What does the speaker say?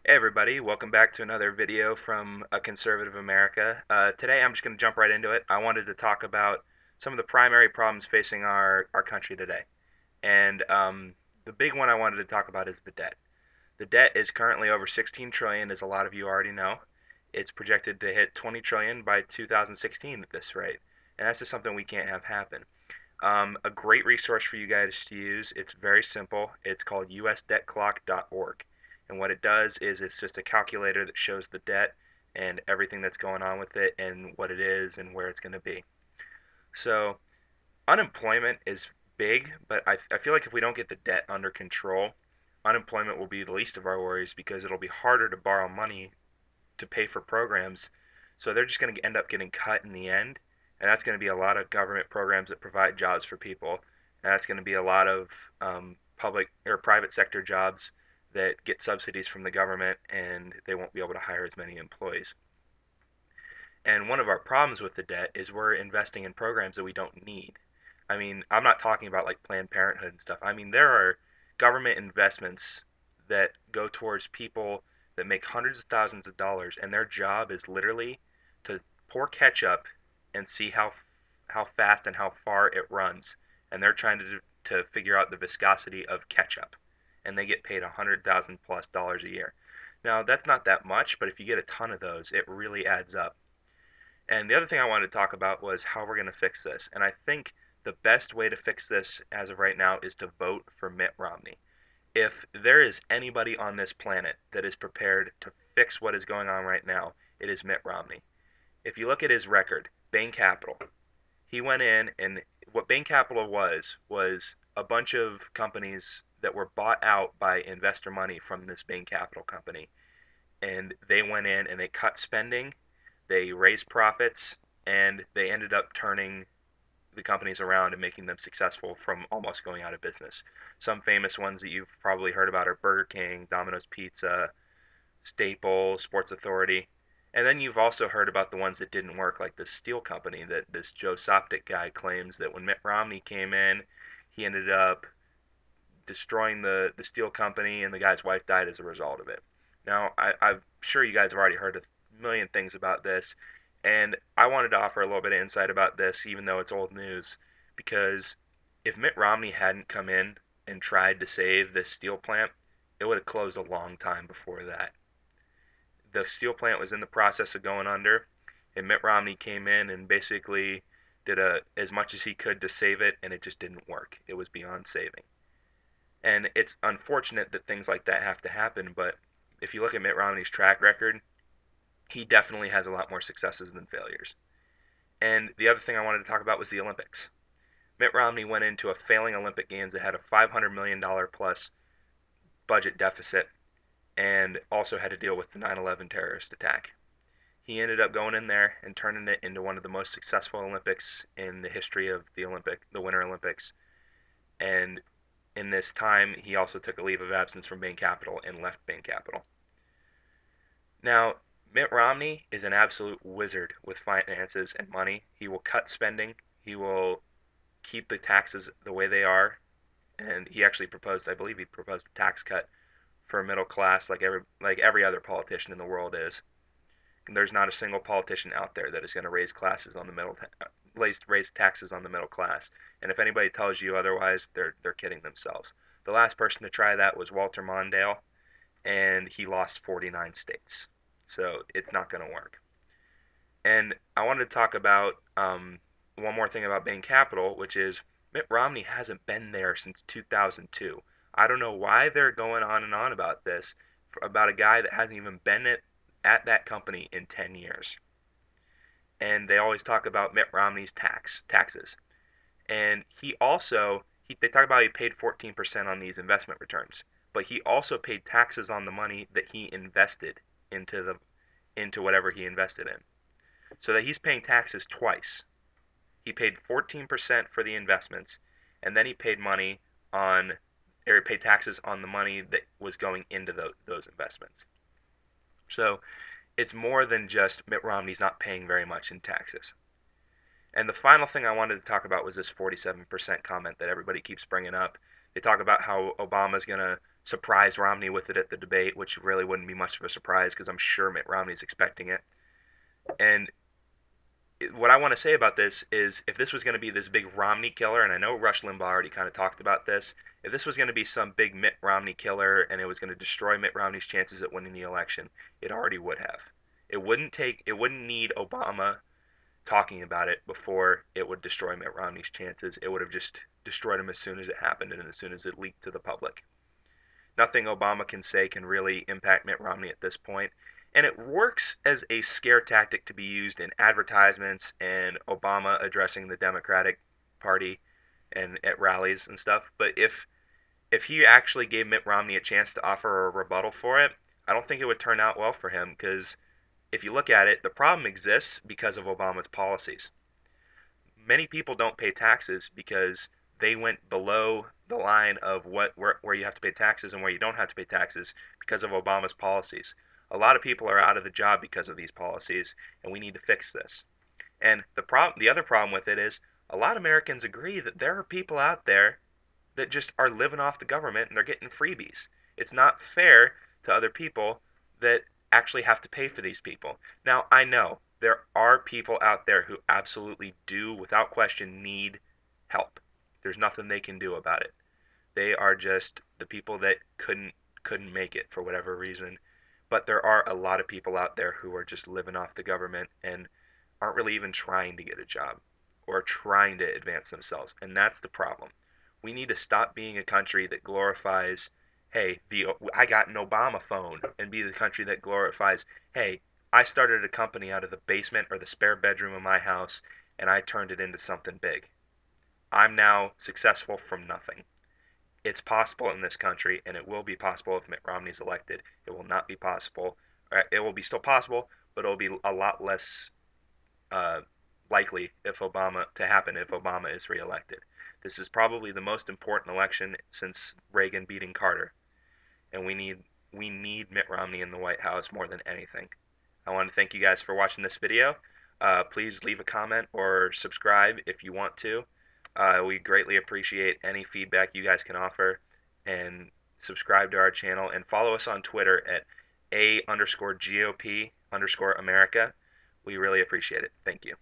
Hey everybody, welcome back to another video from A Conservative America. Today I'm just going to jump right into it. I wanted to talk about some of the primary problems facing our country today. And the big one I wanted to talk about is the debt. The debt is currently over 16 trillion, as a lot of you already know. It's projected to hit 20 trillion by 2016 at this rate. And that's just something we can't have happen. A great resource for you guys to use, it's very simple. It's called usdebtclock.org. And what it does is it's just a calculator that shows the debt and everything that's going on with it and what it is and where it's going to be. So unemployment is big, but I feel like if we don't get the debt under control, unemployment will be the least of our worries because it'll be harder to borrow money to pay for programs. So they're just going to end up getting cut in the end. And that's going to be a lot of government programs that provide jobs for people. And that's going to be a lot of public or private sector jobs that get subsidies from the government, and they won't be able to hire as many employees. And one of our problems with the debt is we're investing in programs that we don't need. I mean, I'm not talking about like Planned Parenthood and stuff. I mean, there are government investments that go towards people that make hundreds of thousands of dollars, and their job is literally to pour ketchup and see how fast and how far it runs. And they're trying to figure out the viscosity of ketchup, and they get paid $100,000+ a year. Now, that's not that much, but if you get a ton of those, it really adds up. And the other thing I wanted to talk about was how we're going to fix this. And I think the best way to fix this as of right now is to vote for Mitt Romney. If there is anybody on this planet that is prepared to fix what is going on right now, it is Mitt Romney. If you look at his record, Bain Capital, he went in, and what Bain Capital was a bunch of companies that were bought out by investor money from this Bain Capital company. And they went in and they cut spending, they raised profits, and they ended up turning the companies around and making them successful from almost going out of business. Some famous ones that you've probably heard about are Burger King, Domino's Pizza, Staples, Sports Authority. And then you've also heard about the ones that didn't work, like this steel company that this Joe Soptic guy claims that when Mitt Romney came in, he ended up destroying the steel company, and the guy's wife died as a result of it. Now, I'm sure you guys have already heard a million things about this, and I wanted to offer a little bit of insight about this, even though it's old news, because if Mitt Romney hadn't come in and tried to save this steel plant, it would have closed a long time before that. The steel plant was in the process of going under, and Mitt Romney came in and basically did as much as he could to save it, and it just didn't work. It was beyond saving. And it's unfortunate that things like that have to happen, but if you look at Mitt Romney's track record, he definitely has a lot more successes than failures. And the other thing I wanted to talk about was the Olympics. Mitt Romney went into a failing Olympic Games that had a $500 million plus budget deficit and also had to deal with the 9/11 terrorist attack. He ended up going in there and turning it into one of the most successful Olympics in the history of the Winter Olympics. And in this time, he also took a leave of absence from Bain Capital and left Bain Capital. Now, Mitt Romney is an absolute wizard with finances and money. He will cut spending. He will keep the taxes the way they are. And he actually proposed, I believe he proposed a tax cut for a middle class like every other politician in the world is. And there's not a single politician out there that is going to raise taxes on the middle class. And if anybody tells you otherwise, they're kidding themselves. The last person to try that was Walter Mondale, and he lost 49 states. So it's not going to work. And I wanted to talk about one more thing about Bain Capital, which is Mitt Romney hasn't been there since 2002. I don't know why they're going on and on about this, about a guy that hasn't even been at that company in 10 years. And they always talk about Mitt Romney's taxes. And they talk about he paid 14% on these investment returns, but he also paid taxes on the money that he invested into whatever he invested in. So that he's paying taxes twice. He paid 14% for the investments, and then he paid taxes on the money that was going into those investments. So it's more than just Mitt Romney's not paying very much in taxes. And the final thing I wanted to talk about was this 47% comment that everybody keeps bringing up. They talk about how Obama's going to surprise Romney with it at the debate, which really wouldn't be much of a surprise because I'm sure Mitt Romney's expecting it. And what I want to say about this is if this was going to be this big Romney killer, and I know Rush Limbaugh already kind of talked about this, if this was going to be some big Mitt Romney killer and it was going to destroy Mitt Romney's chances at winning the election, it already would have. It wouldn't need Obama talking about it before it would destroy Mitt Romney's chances. It would have just destroyed him as soon as it happened and as soon as it leaked to the public. Nothing Obama can say can really impact Mitt Romney at this point. And it works as a scare tactic to be used in advertisements and Obama addressing the Democratic Party and at rallies and stuff. But if he actually gave Mitt Romney a chance to offer a rebuttal for it, I don't think it would turn out well for him because if you look at it, the problem exists because of Obama's policies. Many people don't pay taxes because they went below the line of where you have to pay taxes and where you don't have to pay taxes because of Obama's policies. A lot of people are out of the job because of these policies, and we need to fix this. And the other problem with it is a lot of Americans agree that there are people out there that just are living off the government and they're getting freebies. It's not fair to other people that actually have to pay for these people. Now, I know there are people out there who absolutely do, without question, need help. There's nothing they can do about it. They are just the people that couldn't make it for whatever reason. But there are a lot of people out there who are just living off the government and aren't really even trying to get a job or trying to advance themselves. And that's the problem. We need to stop being a country that glorifies, hey, I got an Obama phone, and be the country that glorifies, hey, I started a company out of the basement or the spare bedroom of my house and I turned it into something big. I'm now successful from nothing. It's possible in this country, and it will be possible if Mitt Romney's elected. It will not be possible. It will be still possible, but it'll be a lot less uh, likely if Obama is reelected. This is probably the most important election since Reagan beating Carter, and we need Mitt Romney in the White House more than anything. I want to thank you guys for watching this video. Please leave a comment or subscribe if you want to. We greatly appreciate any feedback you guys can offer, and subscribe to our channel and follow us on Twitter at A_GOP_America. We really appreciate it. Thank you.